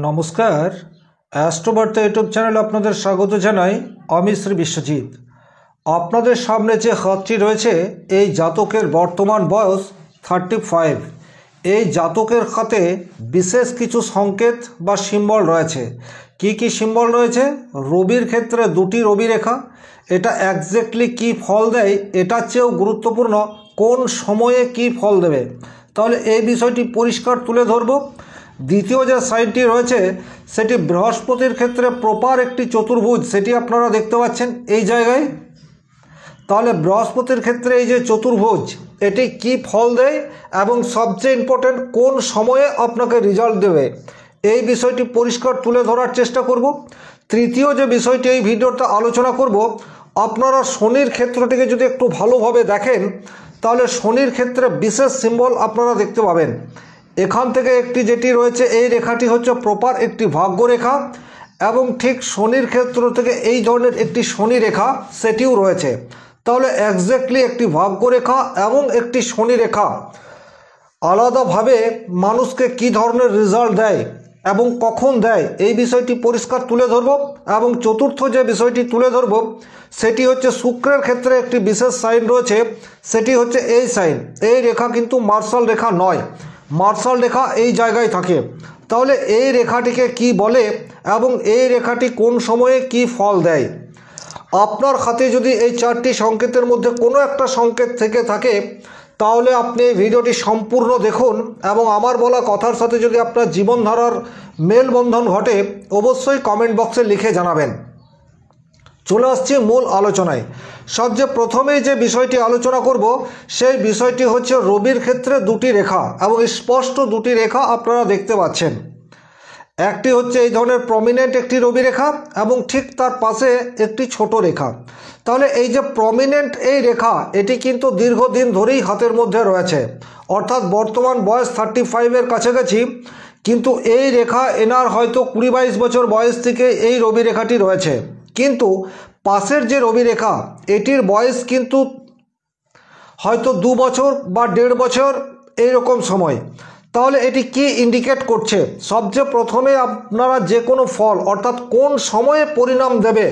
নমস্কার, অ্যাস্ট্রোবার্তা ইউটিউব চ্যানেলে আপনাদের স্বাগত জানাই। আমি শ্রী বিশ্বজিৎ। আপনাদের সামনে যে হাতটি রয়েছে, এই জাতকের বর্তমান বয়স 35। এই জাতকের হাতে বিশেষ কিছু সংকেত বা সিম্বল রয়েছে। কি কি সিম্বল রয়েছে? রবির ক্ষেত্রে দুটি রবি রেখা। এটা একজ্যাক্টলি কি ফল দেয়, এটার চেয়েও গুরুত্বপূর্ণ কোন সময়ে কি ফল দেবে, তাহলে এই বিষয়টি পরিষ্কার তুলে ধরব। দ্বিতীয় যে সাইডটি রয়েছে সেটি বৃহস্পতির ক্ষেত্রে প্রপার একটি চতুর্ভুজ, সেটি আপনারা দেখতে পাচ্ছেন এই জায়গায়। তাহলে বৃহস্পতির ক্ষেত্রে এই যে চতুর্ভুজ, এটি কি ফল দেয় এবং সবচেয়ে ইম্পর্টেন্ট কোন সময়ে আপনাকে রেজাল্ট দেবে, এই বিষয়টি পরিষ্কার তুলে ধরার চেষ্টা করব। তৃতীয় যে বিষয়টি এই ভিডিওতে আলোচনা করব, আপনারা শনির ক্ষেত্রটিকে যদি একটু ভালোভাবে দেখেন তাহলে শনির ক্ষেত্রে বিশেষ সিম্বল আপনারা দেখতে পাবেন। এখান থেকে একটি যেটি রয়েছে, এই রেখাটি হচ্ছে প্রপার একটি ভাগ্য রেখা, এবং ঠিক শনির ক্ষেত্র থেকে এই ধরনের একটি শনি রেখা সেটিও রয়েছে। তাহলে একজ্যাক্টলি একটি ভাগ্য রেখা এবং একটি শনি রেখা আলাদাভাবে মানুষকে কি ধরনের রেজাল্ট দেয় এবং কখন দেয়, এই বিষয়টি পরিষ্কার তুলে ধরব। এবং চতুর্থ যে বিষয়টি তুলে ধরব সেটি হচ্ছে শুক্রের ক্ষেত্রে একটি বিশেষ সাইন রয়েছে, সেটি হচ্ছে এই সাইন। এই রেখা কিন্তু মার্শাল রেখা নয়, মার্শাল রেখা এই জায়গায় থাকে। তাহলে এই রেখাটিকে কি বলে এবং এই রেখাটি কোন সময়ে কি ফল দেয়। আপনার হাতে যদি এই চারটি সংকেতের মধ্যে কোনো একটা সংকেত থেকে থাকে তাহলে আপনি এই ভিডিওটি সম্পূর্ণ দেখুন, এবং আমার বলা কথার সাথে যদি আপনার জীবনধারার মেলবন্ধন ঘটে অবশ্যই কমেন্ট বক্সে লিখে জানাবেন। চলে আসছি মূল আলোচনায়। সবচেয়ে প্রথমেই যে বিষয়টি আলোচনা করব সেই বিষয়টি হচ্ছে রবির ক্ষেত্রে দুটি রেখা, এবং স্পষ্ট দুটি রেখা আপনারা দেখতে পাচ্ছেন। একটি হচ্ছে এই ধরনের প্রমিনেন্ট একটি রবি রেখা এবং ঠিক তার পাশে একটি ছোট রেখা। তাহলে এই যে প্রমিনেন্ট এই রেখা, এটি কিন্তু দীর্ঘদিন ধরেই হাতের মধ্যে রয়েছে, অর্থাৎ বর্তমান বয়স 35-এর কাছাকাছি, কিন্তু এই রেখা এনার হয়তো 20-22 বছর বয়স থেকে এই রবি রেখাটি রয়েছে। কিন্তু পাশের যে রবি রেখা, এটির বয়স কিন্তু হয়তো 2 বছর বা 1.5 বছর এইরকম সময়। তাহলে এটি কি ইন্ডিকেট করছে? সবচেয়ে প্রথমে আপনারা যে কোনো ফল অর্থাৎ কোন সময়ে পরিণাম দেবে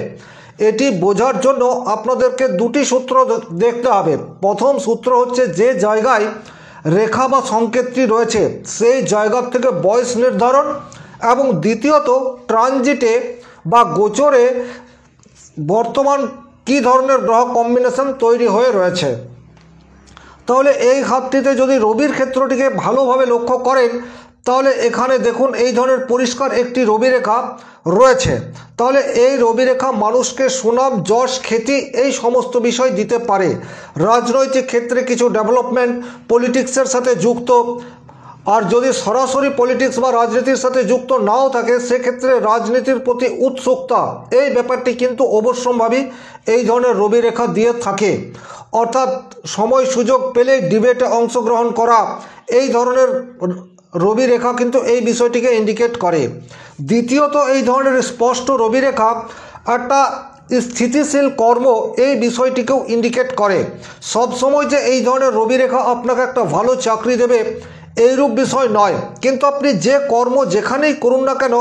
এটি বোঝার জন্য আপনাদেরকে দুটি সূত্র দেখতে হবে। প্রথম সূত্র হচ্ছে যে জায়গায় রেখা বা সংকেতটি রয়েছে সেই জায়গার থেকে বয়স নির্ধারণ, এবং দ্বিতীয়ত ট্রানজিটে বা গোচরে বর্তমান কি ধরনের গ্রহ কম্বিনেশন তৈরি হয়ে রয়েছে। তাহলে এই হাতটিতে যদি রবির ক্ষেত্রটিকে ভালোভাবে লক্ষ্য করেন তাহলে এখানে দেখুন এই ধরনের পরিষ্কার একটি রবি রেখা রয়েছে। তাহলে এই রবি রেখা মানুষকে সুনাম, যশ, খ্যাতি এই সমস্ত বিষয় দিতে পারে। রাজনৈতিক ক্ষেত্রে কিছু ডেভেলপমেন্ট, পলিটিক্সের সাথে যুক্ত, আর যদি সরাসরি পলিটিক্স বা রাজনীতির সাথে যুক্ত নাও থাকে সেক্ষেত্রে রাজনীতির প্রতি উৎসুকতা, এই ব্যাপারটি কিন্তু অবশ্যম্ভাবী এই ধরনের রবি রেখা দিয়ে থাকে। অর্থাৎ সময় সুযোগ পেলেই ডিবেটে অংশগ্রহণ করা, এই ধরনের রবি রেখা কিন্তু এই বিষয়টিকে ইন্ডিকেট করে। দ্বিতীয়ত এই ধরনের স্পষ্ট রবি রেখা একটা স্থিতিশীল কর্ম, এই বিষয়টিকেও ইন্ডিকেট করে। সবসময় যে এই ধরনের রবি রেখা আপনাকে একটা ভালো চাকরি দেবে এইরূপ বিষয় নয়, কিন্তু আপনি যে কর্ম যেখানেই করুন না কেন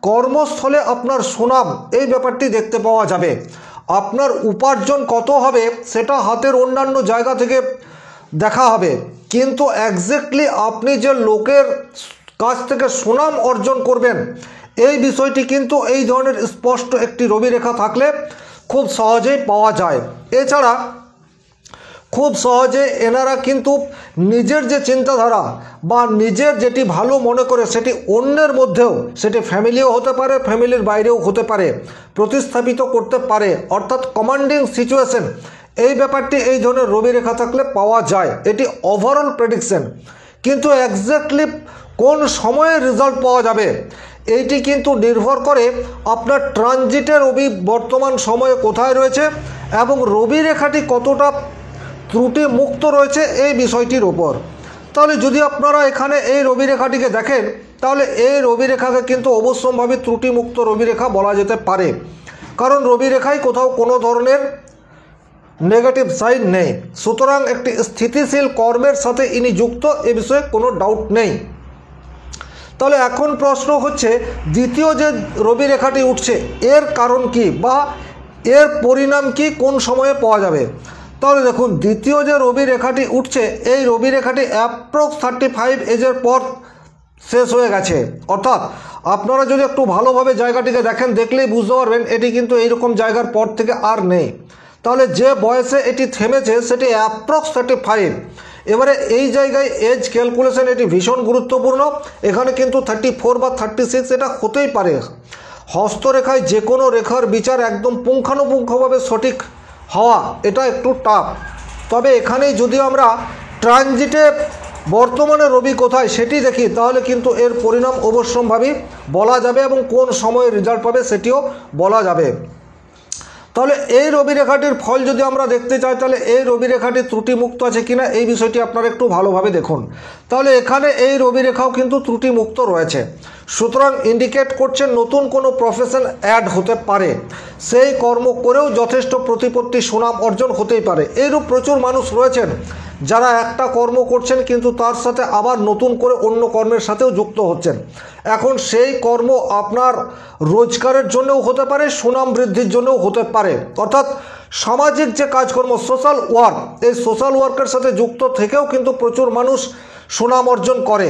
কর্মস্থলে আপনার সুনাম এই ব্যাপারটি দেখতে পাওয়া যাবে। আপনার উপার্জন কত হবে সেটা হাতের অন্যান্য জায়গা থেকে দেখা হবে, কিন্তু একজ্যাক্টলি আপনি যে লোকের কাছ থেকে সুনাম অর্জন করবেন এই বিষয়টি কিন্তু এই ধরনের স্পষ্ট একটি রবি রেখা থাকলে খুব সহজেই পাওয়া যায়। এছাড়া খুব সহজে এনারা কিন্তু নিজের যে চিন্তাধারা বা নিজের যেটি ভালো মনে করে সেটি অন্যের মধ্যেও, সেটি ফ্যামিলিও হতে পারে, ফ্যামিলির বাইরেও হতে পারে, প্রতিস্থাপিত করতে পারে। অর্থাৎ কমান্ডিং সিচুয়েশন, এই ব্যাপারটি এই ধরনের রবি রেখা থাকলে পাওয়া যায়। এটি ওভারঅল প্রেডিকশন, কিন্তু একজ্যাক্টলি কোন সময়ে রেজাল্ট পাওয়া যাবে এইটি কিন্তু নির্ভর করে আপনার ট্রানজিটে রবি বর্তমান সময়ে কোথায় রয়েছে এবং রবি রেখাটি কতটা ত্রুটি মুক্ত রয়েছে এই বিষয়টির ওপর। তাহলে যদি আপনারা এখানে এই রবি রেখাটিকে দেখেন তাহলে এই রবি রেখাকে কিন্তু অবশ্যম্ভাবী ত্রুটিমুক্ত রবি রেখা বলা যেতে পারে, কারণ রবি রেখায় কোথাও কোনো ধরনের নেগেটিভ সাইন নেই। সুতরাং একটি স্থিতিশীল কর্মের সাথে ইনি যুক্ত, এ বিষয়ে কোনো ডাউট নেই। তাহলে এখন প্রশ্ন হচ্ছে দ্বিতীয় যে রবি রেখাটি উঠছে এর কারণ কি বা এর পরিণাম কি, কোন সময়ে পাওয়া যাবে। তাহলে দেখুন, দ্বিতীয় যে রবি রেখাটি উঠছে এই রবি রেখাটি অ্যাপ্রক্স 35 এজের পর শেষ হয়ে গেছে। অর্থাৎ আপনারা যদি একটু ভালোভাবে জায়গাটিকে দেখেন, দেখলেই বুঝতে পারবেন এটি কিন্তু এইরকম জায়গার পর থেকে আর নেই। তাহলে যে বয়সে এটি থেমেছে সেটি অ্যাপ্রক্স 35। এবারে এই জায়গায় এজ ক্যালকুলেশন এটি ভীষণ গুরুত্বপূর্ণ। এখানে কিন্তু 34 বা 36 এটা হতেই পারে। হস্তরেখায় যে কোনো রেখার বিচার একদম পুঙ্খানুপুঙ্খভাবে সঠিক হওয়া এটা একটু টাফ। তবে এখানেই যদি আমরা ট্রানজিটে বর্তমানে রবি কোথায় সেটি দেখি, তাহলে কিন্তু এর পরিণাম অবশ্যম্ভাবী বলা যাবে এবং কোন সময়ে রেজাল্ট পাবে সেটিও বলা যাবে। তাহলে এই রবি রেখাটির ফল যদি আমরা দেখতে চাই, তাহলে এই রবি রেখাটি ত্রুটিমুক্ত আছে কিনা এই বিষয়টি আপনারা একটু ভালোভাবে দেখুন। তাহলে এখানে এই রবি রেখাও কিন্তু ত্রুটিমুক্ত রয়েছে, সুতরাং ইন্ডিকেট করছে নতুন কোনো প্রফেশন অ্যাড হতে পারে, সেই কর্ম করেও যথেষ্ট প্রতিপত্তি সুনাম অর্জন হতেই পারে। এইরূপ প্রচুর মানুষ রয়েছেন যারা একটা কর্ম করছেন কিন্তু তার সাথে আবার নতুন করে অন্য কর্মের সাথেও যুক্ত হচ্ছেন। এখন সেই কর্ম আপনার রোজগারের জন্যও হতে পারে, সুনাম বৃদ্ধির জন্যও হতে পারে। অর্থাৎ সামাজিক যে কাজকর্ম, সোশ্যাল ওয়ার্ক, এই সোশ্যাল ওয়ার্কের সাথে যুক্ত থেকেও কিন্তু প্রচুর মানুষ সুনাম অর্জন করে।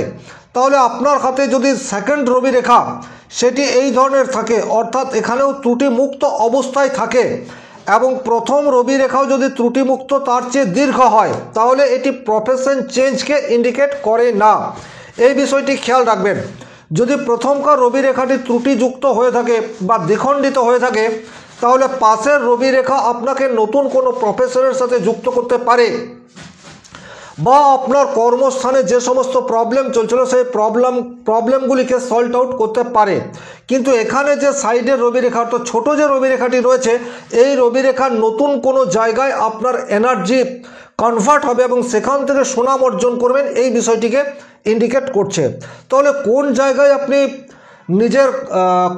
তাহলে আপনার হাতে যদি সেকেন্ড রবি রেখা সেটি এই ধরনের থাকে, অর্থাৎ এখানেও ত্রুটিমুক্ত অবস্থায় থাকে, এবং প্রথম রবি রেখাও যদি ত্রুটিমুক্ত তার চেয়ে দীর্ঘ হয়, তাহলে এটি প্রফেশন চেঞ্জকে ইন্ডিকেট করে না। এই বিষয়টি খেয়াল রাখবেন। যদি প্রথমকার রবি রেখাটি ত্রুটিযুক্ত হয়ে থাকে বা দ্বিখণ্ডিত হয়ে থাকে, তাহলে পাশের রবি রেখা আপনাকে নতুন কোনো প্রফেশনের সাথে যুক্ত করতে পারে, বা আপনার কর্মস্থানে যে সমস্ত প্রবলেম চলছিল সেই প্রবলেমগুলিকে সল্ট আউট করতে পারে। কিন্তু এখানে যে সাইডের রবি রেখা, তো ছোটো যে রবি রেখাটি রয়েছে, এই রবি রেখার নতুন কোনো জায়গায় আপনার এনার্জি কনভার্ট হবে এবং সেখান থেকে সুনাম অর্জন করবেন, এই বিষয়টিকে ইন্ডিকেট করছে। তাহলে কোন জায়গায় আপনি নিজের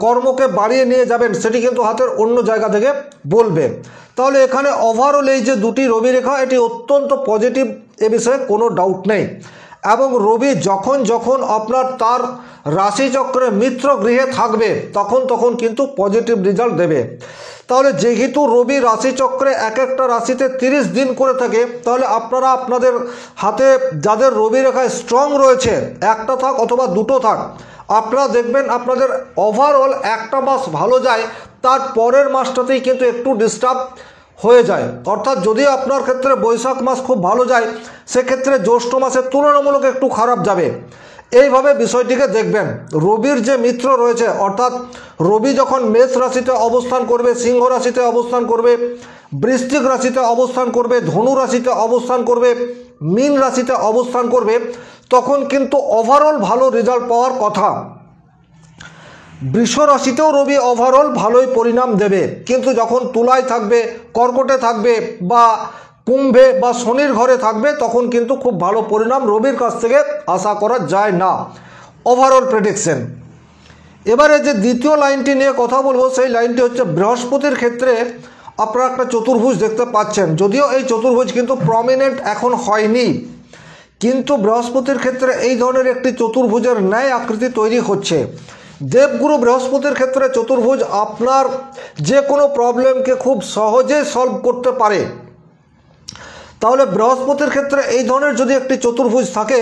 কর্মকে বাড়িয়ে নিয়ে যাবেন সেটি কিন্তু হাতের অন্য জায়গা থেকে বলবে। তাহলে এখানে ওভারঅল এই যে দুটি রবি রেখা এটি অত্যন্ত পজিটিভ, এ বিষয়ে কোনো ডাউট নেই। এবং রবি যখন যখন আপনার তার রাশিচক্রে মিত্র গৃহে থাকবে তখন কিন্তু পজিটিভ রেজাল্ট দেবে। তাহলে যেহেতু রবি রাশিচক্রে এক একটা রাশিতে 30 দিন করে থাকে, তাহলে আপনারা আপনাদের হাতে যাদের রবি রেখায় স্ট্রং রয়েছে, একটা থাক অথবা দুটো থাক, আপনারা দেখবেন আপনাদের ওভারঅল একটা মাস ভালো যায়, তার পরের মাসটাতেই কিন্তু একটু ডিস্টার্ব হয়ে যায়। অর্থাৎ যদি আপনার ক্ষেত্রে বৈশাখ মাস খুব ভালো যায়, সেক্ষেত্রে জ্যৈষ্ঠ মাসের তুলনামূলক একটু খারাপ যাবে। এইভাবে বিষয়টিকে দেখবেন। রবির যে মিত্র রয়েছে, অর্থাৎ রবি যখন মেষ রাশিতে অবস্থান করবে, সিংহ রাশিতে অবস্থান করবে, বৃশ্চিক রাশিতে অবস্থান করবে, ধনু রাশিতে অবস্থান করবে, মীন রাশিতে অবস্থান করবে, তখন কিন্তু ওভারঅল ভালো রেজাল্ট পাওয়ার কথা। বৃষ রাশিতেও রবি ওভারঅল ভালোই পরিণাম দেবে, কিন্তু যখন তুলায় থাকবে, কর্কটে থাকবে বা কুম্ভে বা শনির ঘরে থাকবে, তখন কিন্তু খুব ভালো পরিণাম রবির কাছ থেকে আশা করা যায় না। Overall prediction. এবারে যে দ্বিতীয় লাইনটি নিয়ে কথা বলবো, সেই লাইনটি হচ্ছে বৃহস্পতির ক্ষেত্রে আপনারা একটা চতুর্ভুজ দেখতে পাচ্ছেন। যদিও এই চতুর্ভুজ কিন্তু প্রমিনেন্ট এখন হয়নি, কিন্তু বৃহস্পতির ক্ষেত্রে এই ধরনের একটি চতুর্ভুজের ন্যায় আকৃতি তৈরি হচ্ছে। দেবগুরু বৃহস্পতির ক্ষেত্রে চতুর্ভুজ আপনার যে কোনো প্রবলেমকে খুব সহজে সলভ করতে পারে। তাহলে বৃহস্পতির ক্ষেত্রে এই ধরনের যদি একটি চতুর্ভুজ থাকে,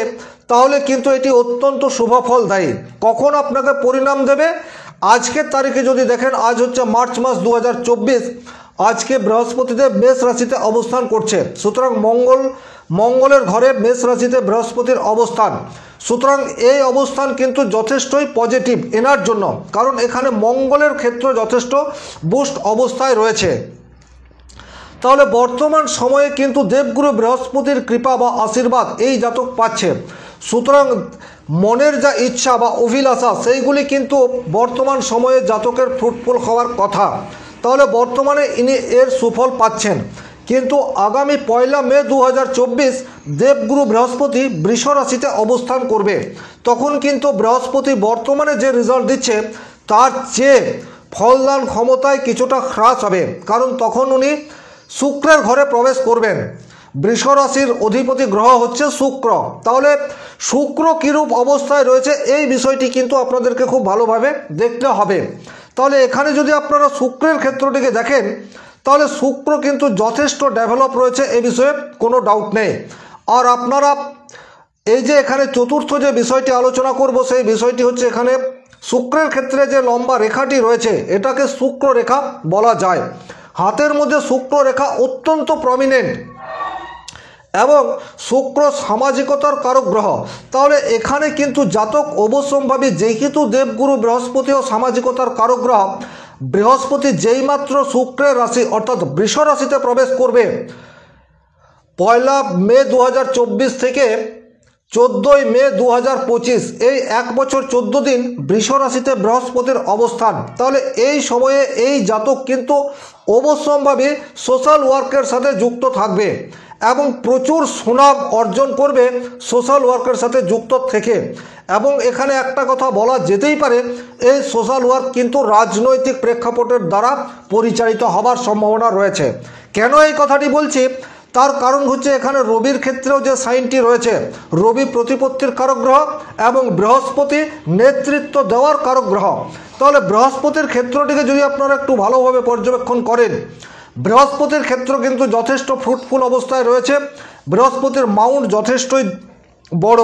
তাহলে কিন্তু এটি অত্যন্ত শুভ ফল দেয়। কখন আপনাকে পরিণাম দেবে? আজকের তারিখে যদি দেখেন, আজ হচ্ছে মার্চ মাস 2024, আজকে বৃহস্পতিদেব মেষ রাশিতে অবস্থান করছে। সুতরাং মঙ্গলের ঘরে মেষ রাশিতে বৃহস্পতির অবস্থান, সুতরাং এই অবস্থান কিন্তু যথেষ্টই পজিটিভ এনার জন্য, কারণ এখানে মঙ্গলের ক্ষেত্র যথেষ্ট বুস্ট অবস্থায় রয়েছে। তাহলে বর্তমান সময়ে কিন্তু দেবগুরু বৃহস্পতির কৃপা বা আশীর্বাদ এই জাতক পাচ্ছে। সুতরাং মনের যা ইচ্ছা বা অভিলাষা সেইগুলি কিন্তু বর্তমান সময়ে জাতকের ফ্রুটফুল হওয়ার কথা। তাহলে বর্তমানে ইনি এর সুফল পাচ্ছেন। কিন্তু আগামী 1 মে 2024 দেবগুরু বৃহস্পতি বৃষ রাশিতে অবস্থান করবে। তখন কিন্তু বৃহস্পতি বর্তমানে যে রেজাল্ট দিচ্ছে তার চেয়ে ফলদান ক্ষমতায় কিছুটা হ্রাস হবে, কারণ তখন উনি শুক্রের ঘরে প্রবেশ করবেন। বৃষ রাশির অধিপতি গ্রহ হচ্ছে শুক্র। তাহলে শুক্র কীরূপ অবস্থায় রয়েছে এই বিষয়টি কিন্তু আপনাদেরকে খুব ভালোভাবে দেখতে হবে। তাহলে এখানে যদি আপনারা শুক্রের ক্ষেত্রটিকে দেখেন তাহলে শুক্র কিন্তু যথেষ্ট ডেভেলপ রয়েছে, এ বিষয়ে কোনো ডাউট নেই। আর আপনারা এই যে এখানে চতুর্থ যে বিষয়টি আলোচনা করব সেই বিষয়টি হচ্ছে এখানে শুক্রের ক্ষেত্রে যে লম্বা রেখাটি রয়েছে এটাকে শুক্র রেখা বলা যায়। হাতের মধ্যে শুক্র রেখা অত্যন্ত প্রমিনেন্ট এবং শুক্র সামাজিকতার কারক গ্রহ। তাহলে এখানে কিন্তু জাতক অবশ্যম্ভাবী যেহেতু দেবগুরু বৃহস্পতি ও সামাজিকতার কারক গ্রহ, বৃহস্পতি যেইমাত্র শুক্রের রাশি অর্থাৎ বৃষ রাশিতে প্রবেশ করবে 1 মে 2024 থেকে 14 মে 2025, এই 1 বছর 14 দিন বৃষ রাশিতে বৃহস্পতির অবস্থান। তাহলে এই সময়ে এই জাতক কিন্তু অবশ্যম্ভাবী সোশ্যাল ওয়ার্কের সাথে যুক্ত থাকবে এবং প্রচুর সুনাম অর্জন করবে সোশ্যাল ওয়ার্কের সাথে যুক্ত থেকে। এবং এখানে একটা কথা বলা যেতেই পারে, এই সোশ্যাল ওয়ার্ক কিন্তু রাজনৈতিক প্রেক্ষাপটের দ্বারা পরিচালিত হবার সম্ভাবনা রয়েছে। কেন এই কথাটি বলছি, তার কারণ হচ্ছে এখানে রবির ক্ষেত্রেও যে সাইনটি রয়েছে, রবি প্রতিপত্তির কারক গ্রহ এবং বৃহস্পতি নেতৃত্ব দেওয়ার কারক গ্রহ। তাহলে বৃহস্পতির ক্ষেত্রটিকে যদি আপনারা একটু ভালোভাবে পর্যবেক্ষণ করেন, বৃহস্পতির ক্ষেত্র কিন্তু যথেষ্ট ফ্রুটফুল অবস্থায় রয়েছে। বৃহস্পতির মাউন্ট যথেষ্টই বড়,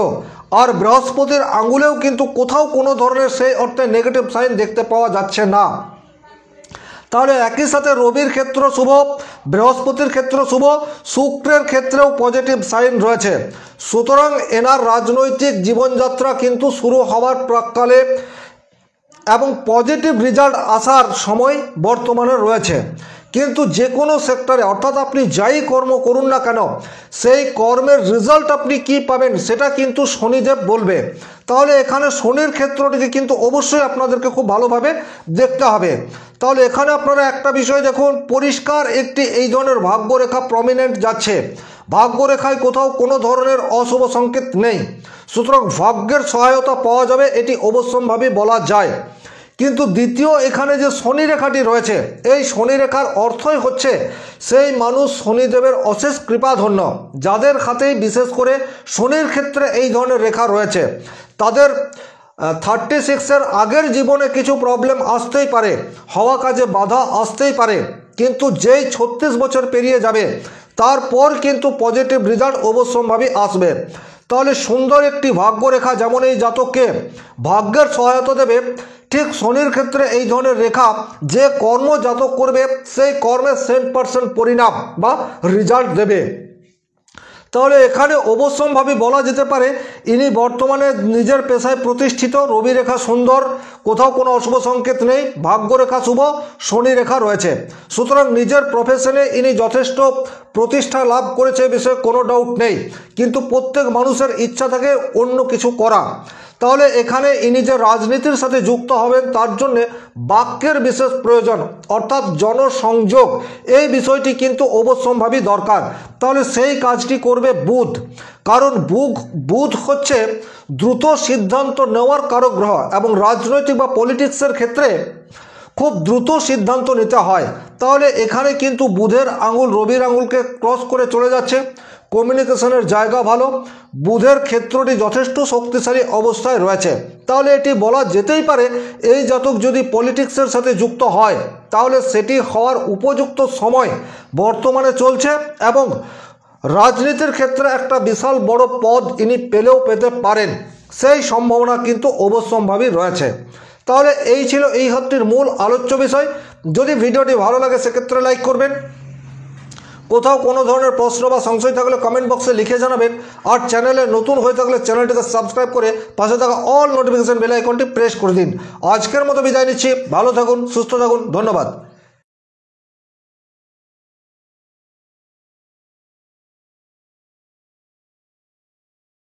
আর বৃহস্পতির আঙুলেও কিন্তু কোথাও কোনো ধরনের সেই অর্থে নেগেটিভ সাইন দেখতে পাওয়া যাচ্ছে না। তাহলে একই সাথে রবির ক্ষেত্র শুভ, বৃহস্পতির ক্ষেত্র শুভ, শুক্রের ক্ষেত্রেও পজিটিভ সাইন রয়েছে। সুতরাং এনার রাজনৈতিক জীবনযাত্রা কিন্তু শুরু হওয়ার প্রাক্কালে এবং পজিটিভ রেজাল্ট আসার সময় বর্তমানে রয়েছে। কিন্তু যে কোনো সেক্টরে অর্থাৎ আপনি যাই কর্ম করুন না কেন, সেই কর্মের রেজাল্ট আপনি কি পাবেন সেটা কিন্তু শনিদেব বলবে। তাহলে এখানে শনির ক্ষেত্রটিকে কিন্তু অবশ্যই আপনাদেরকে খুব ভালোভাবে দেখতে হবে। তাহলে এখানে আপনারা একটা বিষয় দেখুন, পরিষ্কার একটি এই ধরনের ভাগ্যরেখা প্রমিনেন্ট যাচ্ছে, ভাগ্যরেখায় কোথাও কোনো ধরনের অশুভ সংকেত নেই। সুতরাং ভাগ্যের সহায়তা পাওয়া যাবে এটি অবশ্যম্ভাবী বলা যায়। কিন্তু দ্বিতীয় এখানে যে শনি রেখাটি রয়েছে, এই শনি রেখার অর্থই হচ্ছে সেই মানুষ শনিদেবের অশেষ কৃপাধন্য, যাদের হাতেই বিশেষ করে শনির ক্ষেত্রে এই ধরনের রেখা রয়েছে, তাদের 36-এর আগের জীবনে কিছু প্রবলেম আসতেই পারে, হওয়া কাজে বাধা আসতেই পারে, কিন্তু যেই 36 বছর পেরিয়ে যাবে তারপর কিন্তু পজিটিভ রেজাল্ট অবশ্যম্ভাবী আসবে। তাহলে সুন্দর একটি ভাগ্যরেখা যেমন এই জাতককে ভাগ্যের সহায়তা দেবে, ঠিক শনির ক্ষেত্রে এই ধরনের রেখা যে কর্ম জাতক করবে সেই কর্মের 100% পরিণাম বা রেজাল্ট দেবে। তাহলে এখানে অবশ্যম্ভাবী বলা যেতে পারে ইনি বর্তমানে নিজের পেশায় প্রতিষ্ঠিত, রবি রেখা সুন্দর, কোথাও কোনো অশুভ সংকেত নেই, ভাগ্যরেখা শুভ, শনি রেখা রয়েছে। সুতরাং নিজের প্রফেশনে ইনি যথেষ্ট প্রতিষ্ঠা লাভ করেছে বিষয়ে কোনো ডাউট নেই। কিন্তু প্রত্যেক মানুষের ইচ্ছা থাকে অন্য কিছু করা। তাহলে এখানে ইনি যে রাজনীতির সাথে যুক্ত হবেন তার জন্য বাক্যের বিশেষ প্রয়োজন অর্থাৎ জনসংযোগ, এই বিষয়টি কিন্তু অবশ্যম্ভাবী দরকার। তাহলে সেই কাজটি করবে বুধ, কারণ বুধ হচ্ছে দ্রুত সিদ্ধান্ত নেওয়ার কারক গ্রহ এবং রাজনৈতিক বা পলিটিক্সের ক্ষেত্রে খুব দ্রুত সিদ্ধান্ত নিতে হয়। তাহলে এখানে কিন্তু বুধের আঙুল রবির আঙুলকে ক্রস করে চলে যাচ্ছে, কমিউনিকেশনের জায়গা ভালো, বুধের ক্ষেত্রটি যথেষ্ট শক্তিশালী অবস্থায় রয়েছে। তাহলে এটি বলা যেতেই পারে এই জাতক যদি পলিটিক্সের সাথে যুক্ত হয় তাহলে সেটি হওয়ার উপযুক্ত সময় বর্তমানে চলছে এবং রাজনীতির ক্ষেত্রে একটা বিশাল বড় পদ ইনি পেলেও পেতে পারেন, সেই সম্ভাবনা কিন্তু অবশ্যম্ভাবী রয়েছে। তাহলে এই ছিল এই হাতটির মূল আলোচ্য বিষয়। যদি ভিডিওটি ভালো লাগে সেক্ষেত্রে লাইক করবেন, কোথাও কোনো ধরনের প্রশ্ন বা সংশয় থাকলে কমেন্ট বক্সে লিখে জানাবেন, আর চ্যানেলে নতুন হয়ে থাকলে চ্যানেলটিকে সাবস্ক্রাইব করে পাশে থাকা অল নোটিফিকেশন বেল আইকনটি প্রেস করে দিন। আজকের মতো বিদায় নিচ্ছি, ভালো থাকুন, সুস্থ থাকুন, ধন্যবাদ।